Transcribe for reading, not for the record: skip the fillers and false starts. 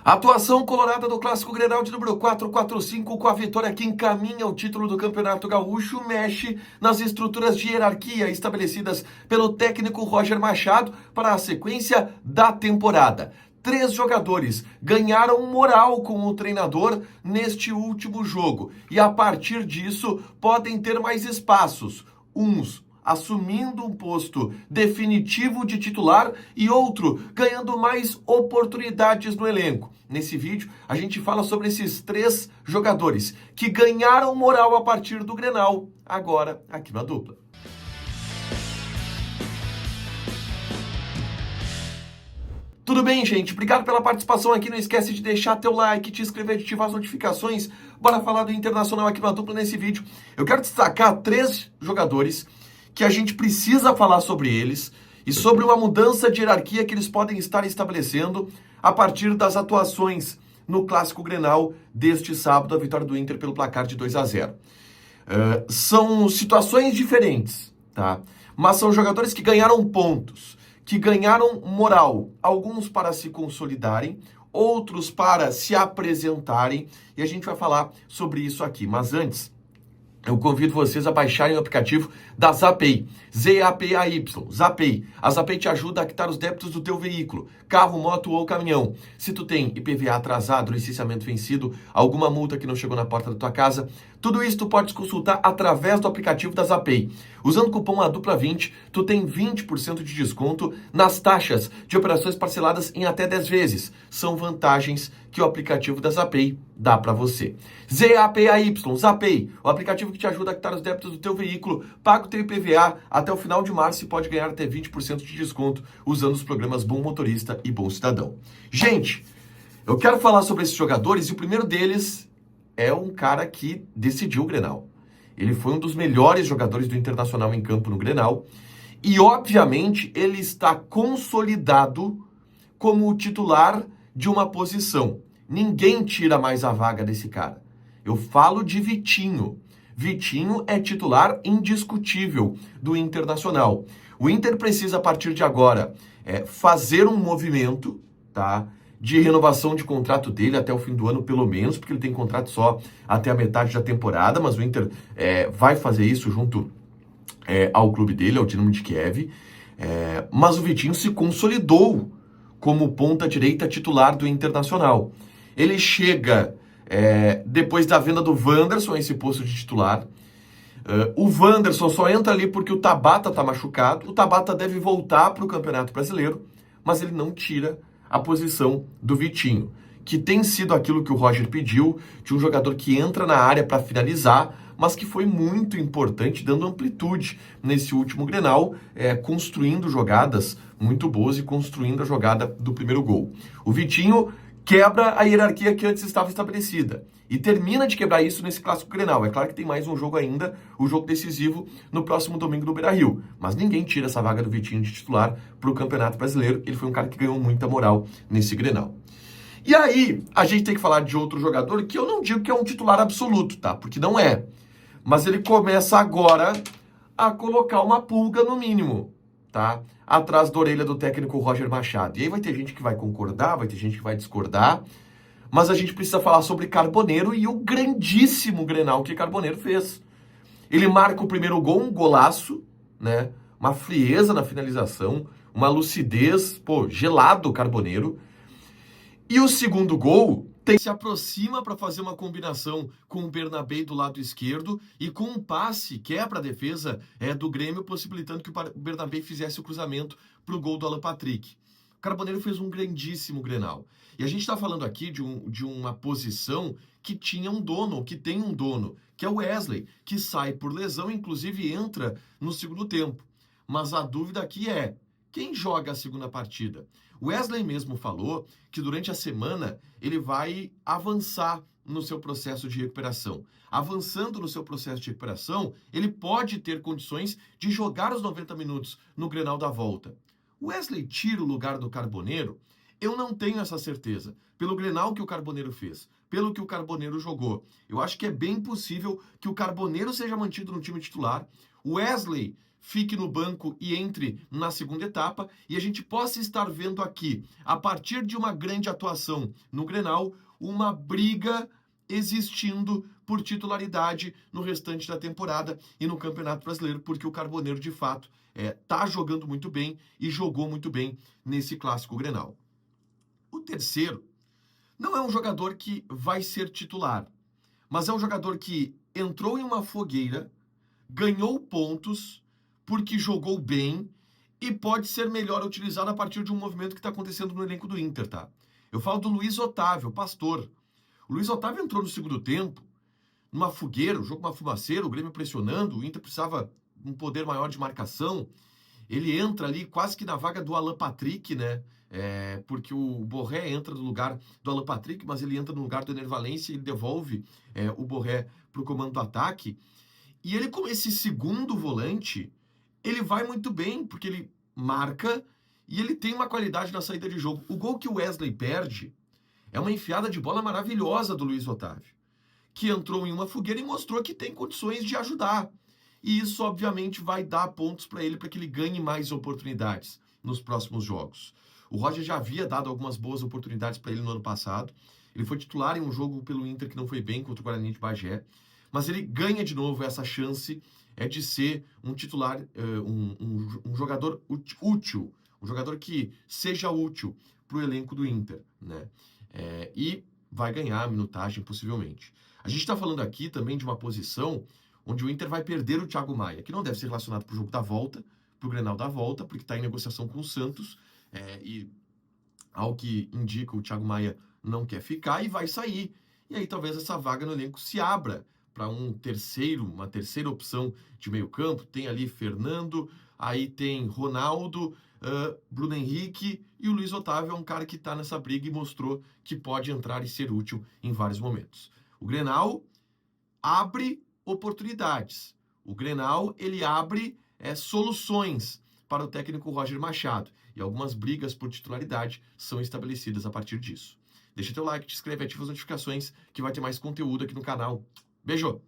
A atuação colorada do Clássico Grenal de número 445, com a vitória que encaminha o título do Campeonato Gaúcho, mexe nas estruturas de hierarquia estabelecidas pelo técnico Roger Machado para a sequência da temporada. 3 jogadores ganharam moral com o treinador neste último jogo e, a partir disso, podem ter mais espaços. Uns assumindo um posto definitivo de titular e outro ganhando mais oportunidades no elenco. Nesse vídeo, a gente fala sobre esses 3 jogadores que ganharam moral a partir do Grenal, agora aqui na dupla. Tudo bem, gente? Obrigado pela participação aqui. Não esquece de deixar teu like, te inscrever, de ativar as notificações. Bora falar do Internacional aqui na dupla nesse vídeo. Eu quero destacar 3 jogadores que a gente precisa falar sobre eles e sobre uma mudança de hierarquia que eles podem estar estabelecendo a partir das atuações no Clássico Grenal deste sábado, a vitória do Inter pelo placar de 2-0. São situações diferentes, tá? Mas são jogadores que ganharam pontos, que ganharam moral, alguns para se consolidarem, outros para se apresentarem, e a gente vai falar sobre isso aqui. Mas antes, eu convido vocês a baixarem o aplicativo da Zapay, Z-A-P-A-Y, Zapay. A Zapay te ajuda a quitar os débitos do teu veículo, carro, moto ou caminhão. Se tu tem IPVA atrasado, licenciamento vencido, alguma multa que não chegou na porta da tua casa, tudo isso tu podes consultar através do aplicativo da Zapay. Usando o cupom ADUPLA20, tu tem 20% de desconto nas taxas de operações parceladas em até 10 vezes. São vantagens que o aplicativo da Zapay dá para você. Z-A-P-A-Y, Zapay, o aplicativo que te ajuda a quitar os débitos do teu veículo. Paga o teu IPVA até o final de março e pode ganhar até 20% de desconto usando os programas Bom Motorista e Bom Cidadão. Gente, eu quero falar sobre esses jogadores e o primeiro deles é um cara que decidiu o Grenal. Ele foi um dos melhores jogadores do Internacional em campo no Grenal e, obviamente, ele está consolidado como o titular de uma posição. Ninguém tira mais a vaga desse cara. Eu falo de Vitinho. Vitinho é titular indiscutível do Internacional. O Inter precisa, a partir de agora, fazer um movimento, tá, de renovação de contrato dele até o fim do ano, pelo menos, porque ele tem contrato só até a metade da temporada, mas o Inter vai fazer isso junto ao clube dele, ao Dinamo de Kiev. Mas o Vitinho se consolidou como ponta-direita titular do Internacional. Ele chega depois da venda do Wanderson, esse posto de titular. O Wanderson só entra ali porque o Tabata está machucado. O Tabata deve voltar para o Campeonato Brasileiro, mas ele não tira a posição do Vitinho, que tem sido aquilo que o Roger pediu, de um jogador que entra na área para finalizar, mas que foi muito importante, dando amplitude nesse último Grenal, construindo jogadas muito boas e construindo a jogada do primeiro gol. O Vitinho quebra a hierarquia que antes estava estabelecida e termina de quebrar isso nesse Clássico Grenal. É claro que tem mais um jogo ainda, o jogo decisivo, no próximo domingo no Beira-Rio, mas ninguém tira essa vaga do Vitinho de titular para o Campeonato Brasileiro. Ele foi um cara que ganhou muita moral nesse Grenal. E aí, a gente tem que falar de outro jogador que eu não digo que é um titular absoluto, tá? Porque não é. Mas ele começa agora a colocar uma pulga no mínimo, tá? Atrás da orelha do técnico Roger Machado. E aí vai ter gente que vai concordar, vai ter gente que vai discordar, mas a gente precisa falar sobre Carboneiro e o grandíssimo Grenal que Carboneiro fez. Ele marca o primeiro gol, um golaço, né? Uma frieza na finalização, uma lucidez, gelado o Carboneiro. E o segundo gol se aproxima para fazer uma combinação com o Bernabé do lado esquerdo e com um passe quebra a defesa do Grêmio, possibilitando que o Bernabé fizesse o cruzamento para o gol do Alan Patrick. O Carboneiro fez um grandíssimo Grenal. E a gente está falando aqui de uma posição que tinha um dono, que tem um dono, que é o Wesley, que sai por lesão, inclusive entra no segundo tempo. Mas a dúvida aqui é: quem joga a segunda partida? O Wesley mesmo falou que durante a semana ele vai avançar no seu processo de recuperação. Avançando no seu processo de recuperação, ele pode ter condições de jogar os 90 minutos no Grenal da volta. O Wesley tira o lugar do Carboneiro? Eu não tenho essa certeza. Pelo Grenal que o Carboneiro fez, pelo que o Carboneiro jogou, eu acho que é bem possível que o Carboneiro seja mantido no time titular. O Wesley fique no banco e entre na segunda etapa e a gente possa estar vendo aqui, a partir de uma grande atuação no Grenal, uma briga existindo por titularidade no restante da temporada e no Campeonato Brasileiro, porque o Carboneiro, de fato, tá jogando muito bem e jogou muito bem nesse clássico Grenal. O terceiro não é um jogador que vai ser titular, mas é um jogador que entrou em uma fogueira, ganhou pontos porque jogou bem e pode ser melhor utilizado a partir de um movimento que está acontecendo no elenco do Inter, tá? Eu falo do Luiz Otávio, Pastor. O Luiz Otávio entrou no segundo tempo, numa fogueira, o jogo uma fumaceira, o Grêmio pressionando, o Inter precisava de um poder maior de marcação. Ele entra ali quase que na vaga do Alan Patrick, né? Porque o Borré entra no lugar do Alan Patrick, mas ele entra no lugar do Ener Valencia e devolve o Borré para o comando do ataque. E ele, como esse segundo volante, ele vai muito bem, porque ele marca e ele tem uma qualidade na saída de jogo. O gol que o Wesley perde é uma enfiada de bola maravilhosa do Luiz Otávio, que entrou em uma fogueira e mostrou que tem condições de ajudar. E isso, obviamente, vai dar pontos para ele, para que ele ganhe mais oportunidades nos próximos jogos. O Roger já havia dado algumas boas oportunidades para ele no ano passado. Ele foi titular em um jogo pelo Inter que não foi bem contra o Guarani de Bagé. Mas ele ganha de novo essa chance de ser um titular, um jogador útil, um jogador que seja útil para o elenco do Inter, né? E vai ganhar a minutagem possivelmente. A gente está falando aqui também de uma posição onde o Inter vai perder o Thiago Maia, que não deve ser relacionado para o jogo da volta, para o Grenal da volta, porque está em negociação com o Santos, e ao que indica o Thiago Maia não quer ficar e vai sair. E aí talvez essa vaga no elenco se abra para uma terceira opção de meio campo. Tem ali Fernando, aí tem Ronaldo, Bruno Henrique, e o Luiz Otávio é um cara que está nessa briga e mostrou que pode entrar e ser útil em vários momentos. O Grenal abre oportunidades. O Grenal, ele abre soluções para o técnico Roger Machado. E algumas brigas por titularidade são estabelecidas a partir disso. Deixa teu like, te inscreve, ativa as notificações, que vai ter mais conteúdo aqui no canal. Beijo!